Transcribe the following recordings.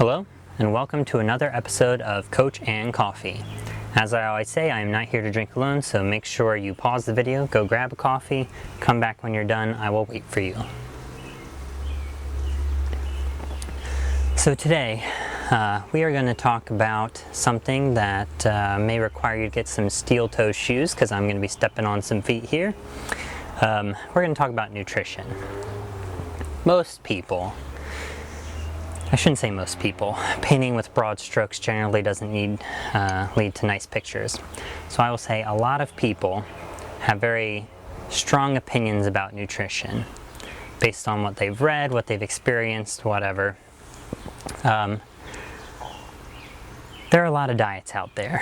Hello, and welcome to another episode of Coach and Coffee. As I always say, I am not here to drink alone, so make sure you pause the video, go grab a coffee, come back when you're done, I will wait for you. So today, we are going to talk about something that may require you to get some steel-toe shoes, because I'm going to be stepping on some feet here. We're going to talk about nutrition. Most people, I shouldn't say most people, painting with broad strokes generally doesn't lead to nice pictures. So I will say a lot of people have very strong opinions about nutrition based on what they've read, what they've experienced, whatever. There are a lot of diets out there,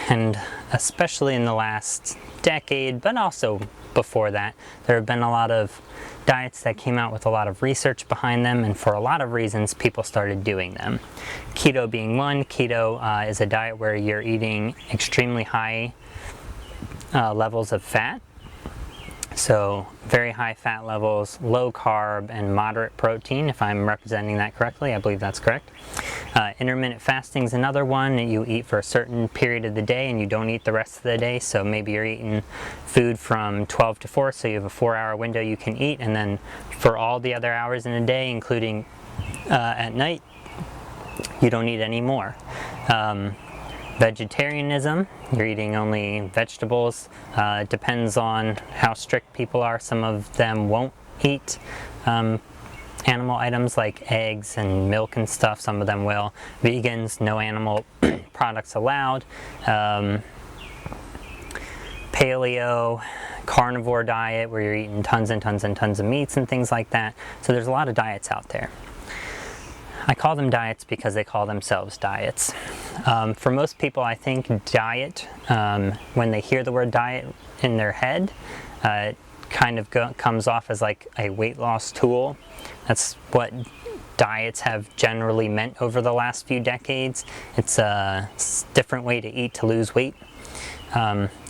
and especially in the last decade, but also before that, there have been a lot of diets that came out with a lot of research behind them, and for a lot of reasons people started doing them. Keto being one. Keto is a diet where you're eating extremely high levels of fat. So very high fat levels, low carb, and moderate protein, if I'm representing that correctly. I believe that's correct. Intermittent fasting is another one. You eat for a certain period of the day and you don't eat the rest of the day. So maybe you're eating food from 12 to 4, so you have a 4-hour window you can eat, and then for all the other hours in a day, including at night, you don't eat any more. Vegetarianism, you're eating only vegetables. It depends on how strict people are. Some of them won't eat animal items like eggs and milk and stuff. Some of them will. Vegans, no animal products allowed. Paleo, carnivore diet, where you're eating tons and tons and tons of meats and things like that. So there's a lot of diets out there. I call them diets because they call themselves diets. For most people, I think diet, when they hear the word diet in their head, it kind of comes off as like a weight loss tool. That's what diets have generally meant over the last few decades. It's a different way to eat to lose weight.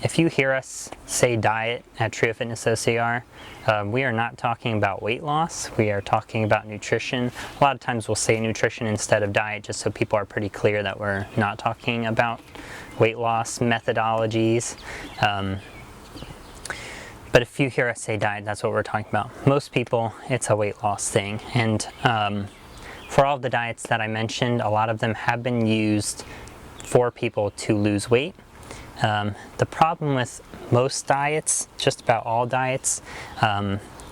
If you hear us say diet at Trio Fitness OCR, we are not talking about weight loss. We are talking about nutrition. A lot of times we'll say nutrition instead of diet, just so people are pretty clear that we're not talking about weight loss methodologies. But if you hear us say diet, that's what we're talking about. Most people, it's a weight loss thing. And for all of the diets that I mentioned, a lot of them have been used for people to lose weight. The problem with most diets, just about all diets,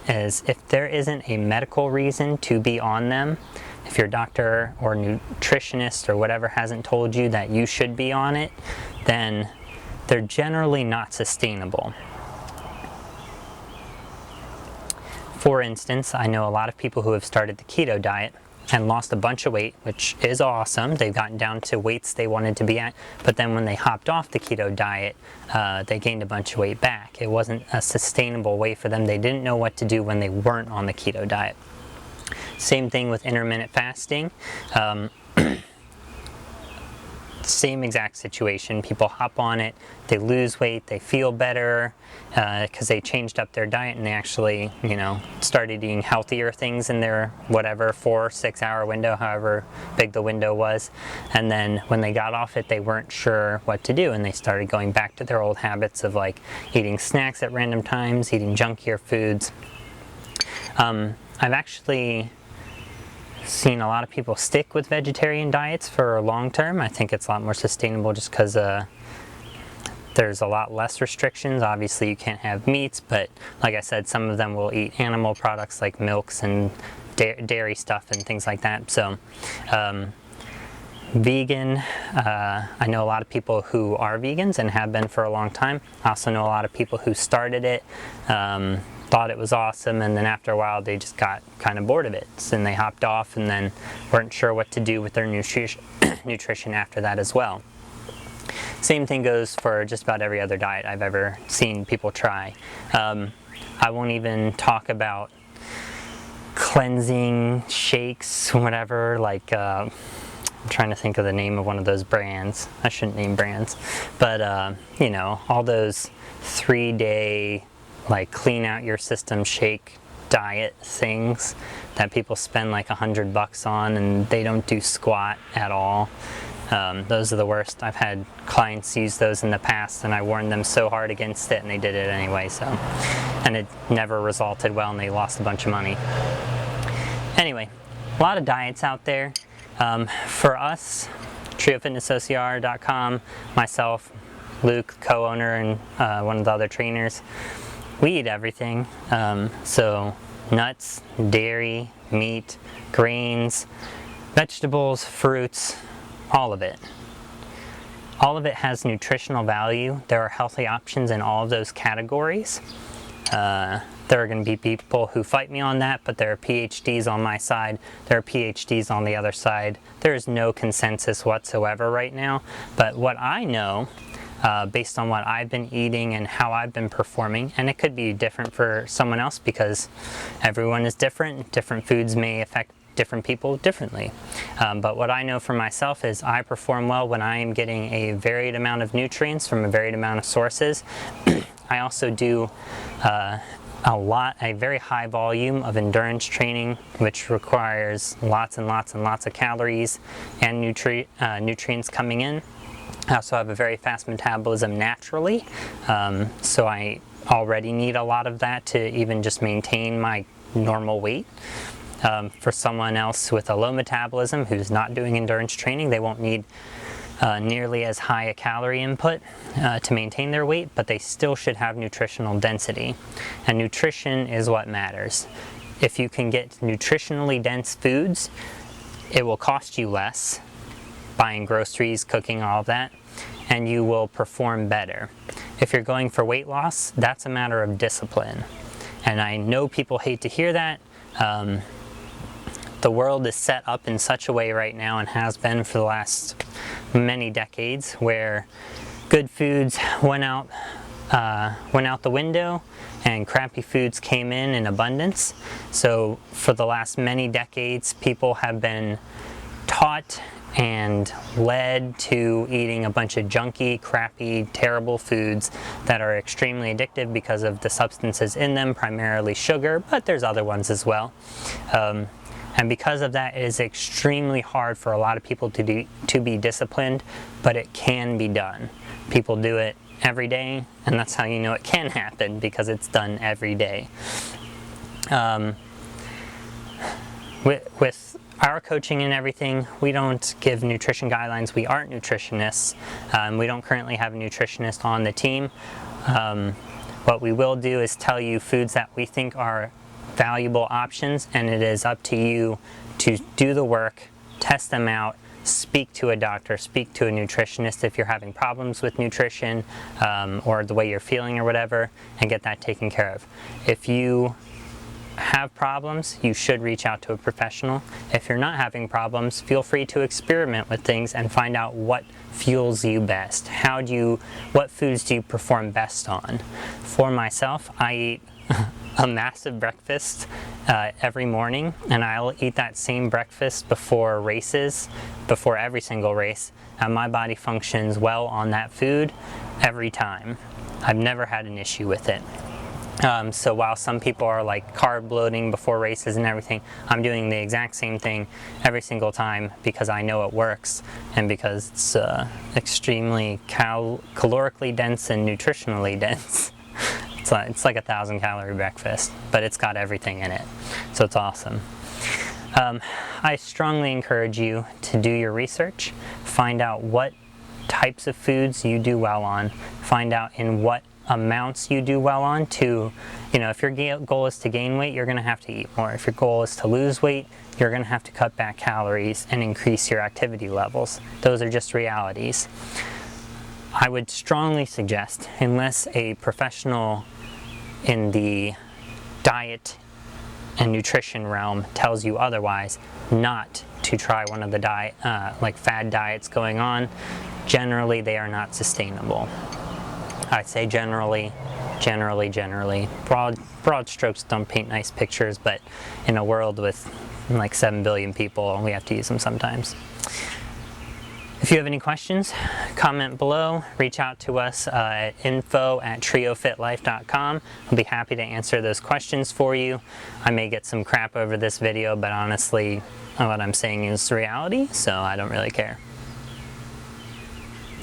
is if there isn't a medical reason to be on them, if your doctor or nutritionist or whatever hasn't told you that you should be on it, then they're generally not sustainable. For instance, I know a lot of people who have started the keto diet and lost a bunch of weight, which is awesome. They've gotten down to weights they wanted to be at, but then when they hopped off the keto diet, they gained a bunch of weight back. It wasn't a sustainable way for them. They didn't know what to do when they weren't on the keto diet. Same thing with intermittent fasting. Same exact situation. People hop on it, they lose weight, they feel better because they changed up their diet and they actually, started eating healthier things in their whatever 4-6 hour window, however big the window was. And then when they got off it, they weren't sure what to do, and they started going back to their old habits of like eating snacks at random times, eating junkier foods. I've actually seen a lot of people stick with vegetarian diets for long term. I think it's a lot more sustainable just because there's a lot less restrictions. Obviously you can't have meats, but like I said, some of them will eat animal products like milks and dairy stuff and things like that. So vegan, I know a lot of people who are vegans and have been for a long time. I also know a lot of people who started it, thought it was awesome, and then after a while they just got kind of bored of it, and they hopped off and then weren't sure what to do with their nutrition after that as well. Same thing goes for just about every other diet I've ever seen people try. I won't even talk about cleansing shakes, whatever, like I'm trying to think of the name of one of those brands. I shouldn't name brands, but all those 3-day like clean out your system shake diet things that people spend like $100 on and they don't do squat at all. Those are the worst. I've had clients use those in the past and I warned them so hard against it and they did it anyway, and it never resulted well and they lost a bunch of money. Anyway, a lot of diets out there. For us, TrioFitnessOCR.com, myself, Luke, co-owner, and one of the other trainers, we eat everything. So nuts, dairy, meat, grains, vegetables, fruits, all of it. All of it has nutritional value. There are healthy options in all of those categories. There are going to be people who fight me on that, but there are PhDs on my side, there are PhDs on the other side. There is no consensus whatsoever right now, but what I know, based on what I've been eating and how I've been performing, and it could be different for someone else because everyone is different, different foods may affect different people differently. But what I know for myself is I perform well when I am getting a varied amount of nutrients from a varied amount of sources. I also do a very high volume of endurance training, which requires lots and lots and lots of calories and nutrients coming in. I also have a very fast metabolism naturally, so I already need a lot of that to even just maintain my normal weight. For someone else with a low metabolism who's not doing endurance training, they won't need nearly as high a calorie input to maintain their weight, but they still should have nutritional density. And nutrition is what matters. If you can get nutritionally dense foods, it will cost you less, buying groceries, cooking, all of that, and you will perform better. If you're going for weight loss, that's a matter of discipline. And I know people hate to hear that. The world is set up in such a way right now, and has been for the last many decades, where good foods went out the window and crappy foods came in abundance. So for the last many decades, people have been taught and led to eating a bunch of junky, crappy, terrible foods that are extremely addictive because of the substances in them, primarily sugar, but there's other ones as well. And because of that, it is extremely hard for a lot of people to be disciplined, but it can be done. People do it every day, and that's how you know it can happen, because it's done every day. With our coaching and everything, we don't give nutrition guidelines. We aren't nutritionists. We don't currently have a nutritionist on the team. What we will do is tell you foods that we think are valuable options, and it is up to you to do the work, test them out, speak to a doctor, speak to a nutritionist if you're having problems with nutrition or the way you're feeling or whatever, and get that taken care of. If you have problems, you should reach out to a professional. If you're not having problems, feel free to experiment with things and find out what fuels you best. What foods do you perform best on? For myself, I eat a massive breakfast every morning, and I'll eat that same breakfast before races, before every single race, and my body functions well on that food every time. I've never had an issue with it. So while some people are like carb loading before races and everything, I'm doing the exact same thing every single time because I know it works, and because it's extremely calorically dense and nutritionally dense. It's like 1,000 calorie breakfast, but it's got everything in it, so it's awesome. I strongly encourage you to do your research, find out what types of foods you do well on, find out in what amounts you do well on. If your goal is to gain weight, you're going to have to eat more. If your goal is to lose weight, you're going to have to cut back calories and increase your activity levels. Those are just realities. I would strongly suggest, unless a professional in the diet and nutrition realm tells you otherwise, not to try one of the fad diets going on. Generally, they are not sustainable. I'd say generally. Broad strokes don't paint nice pictures, but in a world with like 7 billion people, we have to use them sometimes. If you have any questions, comment below, reach out to us at info@triofitlife.com. I'll be happy to answer those questions for you. I may get some crap over this video, but honestly, what I'm saying is reality, so I don't really care.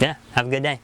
Yeah, have a good day.